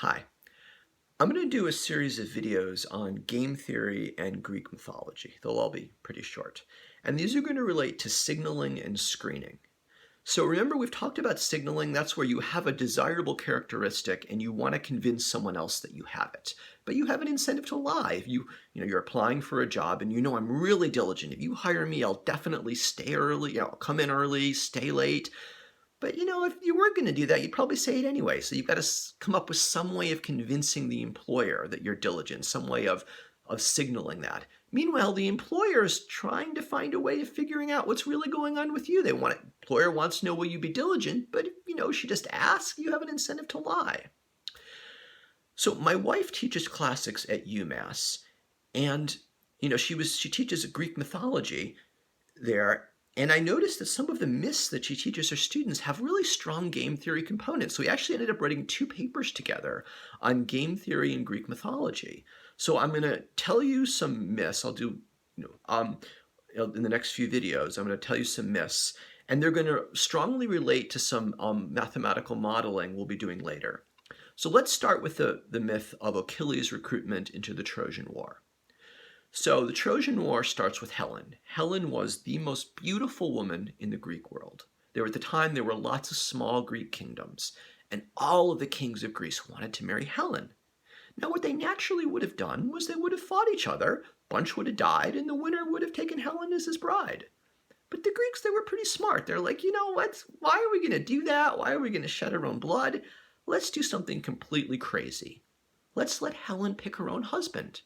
Hi, I'm going to do a series of videos on game theory and Greek mythology. They'll all be pretty short. And these are going to relate to signaling and screening. So remember, we've talked about signaling. That's where you have a desirable characteristic and you want to convince someone else that you have it. But you have an incentive to lie. If you're applying for a job and I'm really diligent. If you hire me, I'll definitely stay early. I'll come in early, stay late. But if you were going to do that, you'd probably say it anyway. So you've got to come up with some way of convincing the employer that you're diligent, some way of signaling that. Meanwhile, the employer is trying to find a way of figuring out what's really going on with you. Employer wants to know, will you be diligent? But if she just asks, you have an incentive to lie. So my wife teaches classics at UMass, and she teaches Greek mythology there. And I noticed that some of the myths that she teaches her students have really strong game theory components. So we actually ended up writing 2 papers together on game theory and Greek mythology. So I'm going to tell you some myths. I'll do, in the next few videos, I'm going to tell you some myths. And they're going to strongly relate to some mathematical modeling we'll be doing later. So let's start with the myth of Achilles' recruitment into the Trojan War. So the Trojan War starts with Helen. Helen was the most beautiful woman in the Greek world. At the time, there were lots of small Greek kingdoms, and all of the kings of Greece wanted to marry Helen. Now, what they naturally would have done was they would have fought each other, a bunch would have died, and the winner would have taken Helen as his bride. But the Greeks, they were pretty smart. They're like, why are we going to do that? Why are we going to shed our own blood? Let's do something completely crazy. Let's let Helen pick her own husband.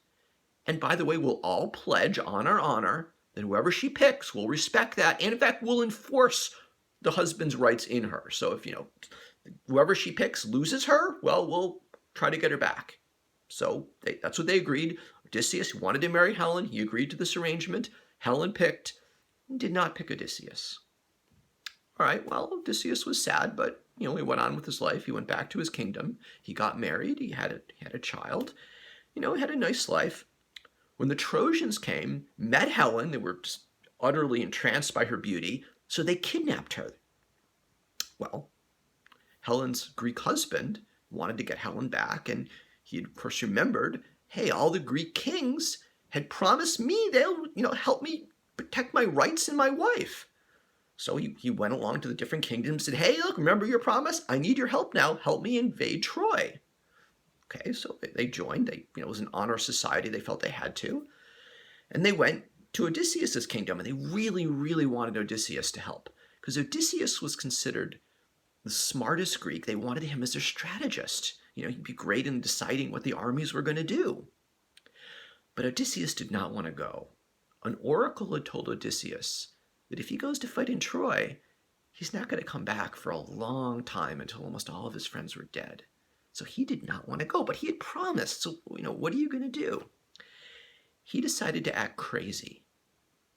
And by the way, we'll all pledge on our honor that whoever she picks, we'll respect that. And in fact, we'll enforce the husband's rights in her. So if, whoever she picks loses her, well, we'll try to get her back. So that's what they agreed. Odysseus wanted to marry Helen. He agreed to this arrangement. Helen did not pick Odysseus. All right, well, Odysseus was sad, but, he went on with his life. He went back to his kingdom. He got married. He had a child. He had a nice life. When the Trojans came, met Helen, they were just utterly entranced by her beauty, so they kidnapped her. Well, Helen's Greek husband wanted to get Helen back, and he of course remembered, hey, all the Greek kings had promised me they'll, help me protect my rights and my wife. So he went along to the different kingdoms and said, hey, look, remember your promise? I need your help now. Help me invade Troy. Okay, so they joined. It was an honor society. They felt they had to. And they went to Odysseus' kingdom, and they really, really wanted Odysseus to help. Because Odysseus was considered the smartest Greek. They wanted him as their strategist. He'd be great in deciding what the armies were going to do. But Odysseus did not want to go. An oracle had told Odysseus that if he goes to fight in Troy, he's not going to come back for a long time until almost all of his friends were dead. So he did not want to go, but he had promised. So, what are you going to do? He decided to act crazy.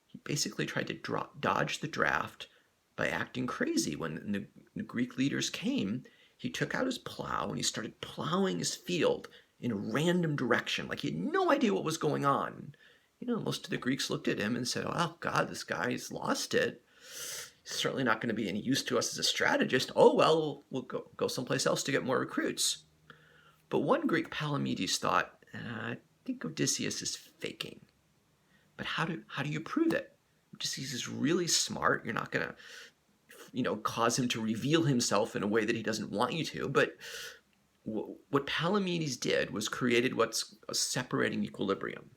He basically tried to dodge the draft by acting crazy. When the Greek leaders came, he took out his plow and he started plowing his field in a random direction. Like he had no idea what was going on. Most of the Greeks looked at him and said, oh, God, this guy's lost it. He's certainly not going to be any use to us as a strategist. Oh, well, we'll go someplace else to get more recruits. But one Greek, Palamedes, thought, I think Odysseus is faking. But how do you prove it? Odysseus is really smart. You're not going to, cause him to reveal himself in a way that he doesn't want you to. But what Palamedes did was created what's a separating equilibrium.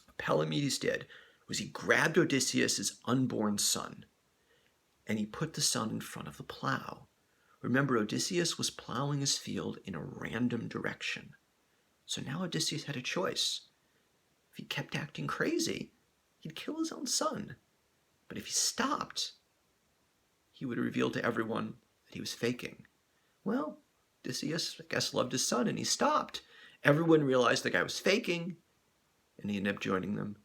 What Palamedes did was he grabbed Odysseus' unborn son, and he put the son in front of the plow. Remember, Odysseus was plowing his field in a random direction. So now Odysseus had a choice. If he kept acting crazy, he'd kill his own son. But if he stopped, he would reveal to everyone that he was faking. Well, Odysseus, I guess, loved his son, and he stopped. Everyone realized the guy was faking, and he ended up joining them,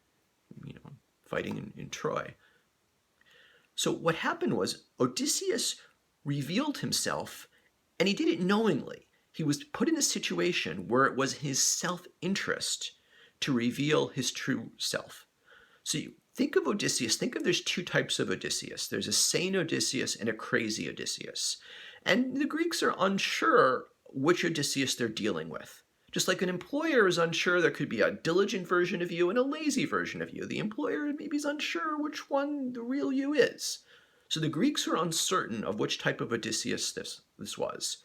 fighting in Troy. So what happened was Odysseus revealed himself, and he did it knowingly. He was put in a situation where it was his self-interest to reveal his true self. So you think of Odysseus, there's 2 types of Odysseus. There's a sane Odysseus and a crazy Odysseus. And the Greeks are unsure which Odysseus they're dealing with. Just like an employer is unsure, there could be a diligent version of you and a lazy version of you. The employer maybe is unsure which one the real you is. So the Greeks are uncertain of which type of Odysseus this was.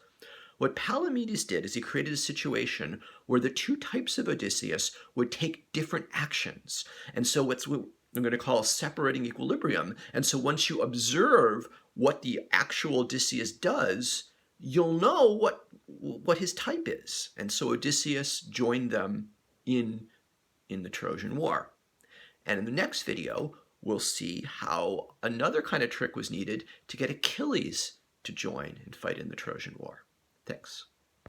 What Palamedes did is he created a situation where the two types of Odysseus would take different actions. And so what I'm going to call separating equilibrium. And so once you observe what the actual Odysseus does, you'll know what his type is. And so Odysseus joined them in the Trojan War. And in the next video, we'll see how another kind of trick was needed to get Achilles to join and fight in the Trojan War. Thanks.